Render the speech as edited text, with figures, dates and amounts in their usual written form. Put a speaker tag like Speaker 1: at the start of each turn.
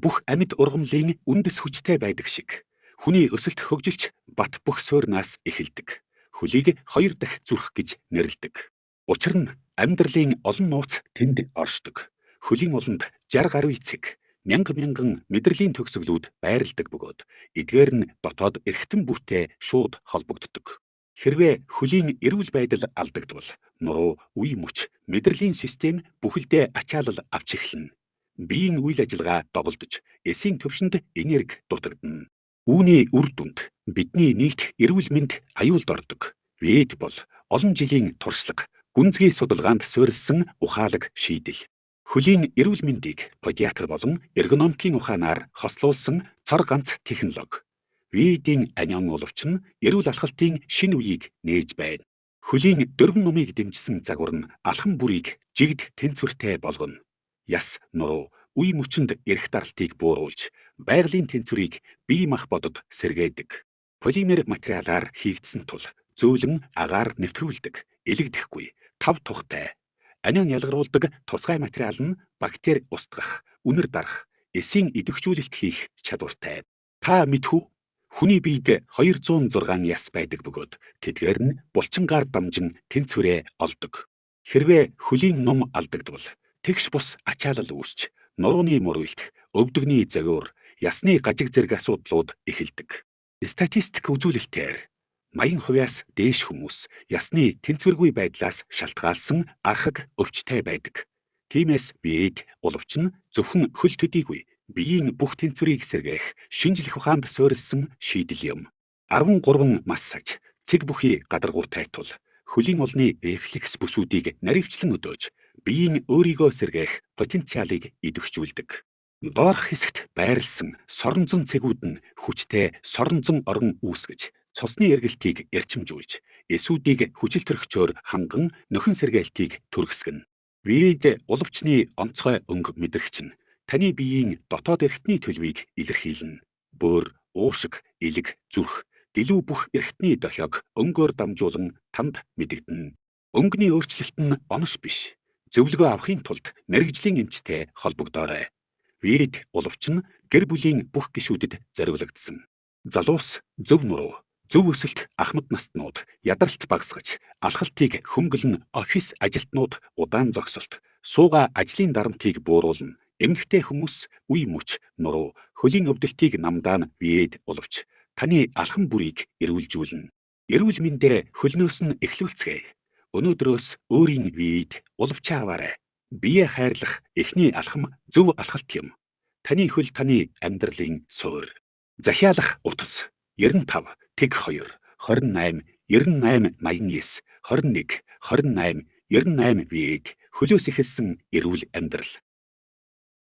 Speaker 1: бүх амьд ургамлын үндэс хүчтэй байдаг шиг хүний өсөлт хөгжилч бат бөх суурнаас эхэлдэг. Хөлийг хоёр дахь зүрх гэж нэрлэдэг. Учир нь амьдралын олон нууц тэнд оршдог. Хөлийн уланд 60 гаруй эцэг мянган мэдрэлийн төгсгөлүүд байрладаг бөгөөд эдгээр нь дотоод эргэтэн бүртээ шууд холбогддог. Хэрвээ хөлийн эрүүл байдал алдагдвал нуруу, үе мөч, мэдрэлийн систем бүхэлдээ ачаалал авч эхэлнэ. Биеийн үйл ажиллагаа доволдож, эсийн төвшөнд энерги дутагдана. Үүний үр дүнд бидний нийт эрүүл мэнд аюулд ордог. ВИЭД бол олон жилийн туршлага, гүнзгий судалгаанд суурилсан ухаалаг шийдэл. Хөлийн эрүүл мэндийг педиатр болон эргономикийн ухаанаар хослуулсан цор ганц технологи. ВИЭД-ийн аниун уловч нь эрүүл алхалтын шинэ үеийг нээж байна. Хөлийн дөрвөн нумыг дэмжсэн загвар нь алхам бүрийг жигд тэнцвэртэй болгоно. Яс, нуруу, үе мөчөнд эрх даралтыг бууруулж, байгалийн тэнцвэрийг бие махбодод сэргээдэг. Полимер материалаар хийгдсэн тул зөөлөн агаар нэвтрүүлдэг, элэгдэхгүй, тав тухтай. Аниун ялгаруулдаг тусгай материал нь бактери устгах, үнэр дарах, эсийн идэвхжүүлэлт хийх чадвартай. Та мэдхүү? Хүний биед 206 яс байдаг бөгөөд тэдгээр нь булчингаар дамжин тэнцвэрээ олдог. Хэрвээ хөлийн ном алдагдвал тэгш бус ачаалал үүсч, нурууны мөрөөлт, өвдөгний зовиор, ясны гажиг зэрэг асуудлууд эхэлдэг. Статистик үзүүлэлтээр 80%-аас дээш хүмүүс ясны тэнцвэргүй байдлаас шалтгаалсан архаг өвчтэй байдаг. Тиймээс ВИЭД уловч нь зөвхөн хөл төдийгүй биеийн бүх тэнцвэрийг сэргээх шинжлэх ухаанд суурилсан шийдэл юм. 13 массаж, цэг бүхий гадаргуутай тул хөлийн улны рефлекс бүсүүдийг наривчлан өдөөж, биеийн өөрийгөө сэргээх потенциалыг идэвхжүүлдэг. Доорх хэсэгт байрлсан соронзон цэгүүд нь хүчтэй соронзон орон үүсгэж, цусны эргэлтийг эрчимжүүлж, эсүүдийг хүчил төрөгчөөр ханган нөхөн сэргээлтийг түргэсгэнэ. ВИЭД уловчны онцгой өнгө мэдрэгч нь таны биеийн дотоод эрхтний төлөвийг илэрхийлнэ. Бөөр, уушиг, элэг, зүрх, дэлүү бүх эрхтний дохиог өнгөөр дамжуулан танд мэдэгдэнэ. Өнгөний өөрчлөлт нь онош биш. Зөвлөгөө авахын тулд мэрэгжлийн эмчтэй холбогдоорой. ВИЭД уловч нь гэр бүлийн бүх гишүүдэд зориулагдсан. Залуус зөв нуруу, зөв өсөлт ахмад настнууд ядаралт багасгаж, алхалтыг хөнгөлн офис ажилтнууд удаан зогсолт, сууга ажлын дарамтыг бууруулна. Эмэгтэй хүмүүс үе мөч, нуруу, хөлийн өвдөлтийг намдаан ВИЭД уловч таны алхам бүрийг эрүүлжүүлнэ. Эрүүл мэндээ хөлнөөс нь эхлүүлцгээе. Өнөөдрөөс өөрийн ВИЭД уловчаа аваарай. Бие хайрлах эхний алхам зөв алхалт юм. Таны хөл таны амьдралын суурь. Захиалах утас 95 тэг 2 28 98 89 21 28 98 ВИЭД хөлөөс эхэлсэн эрүүл амьдрал.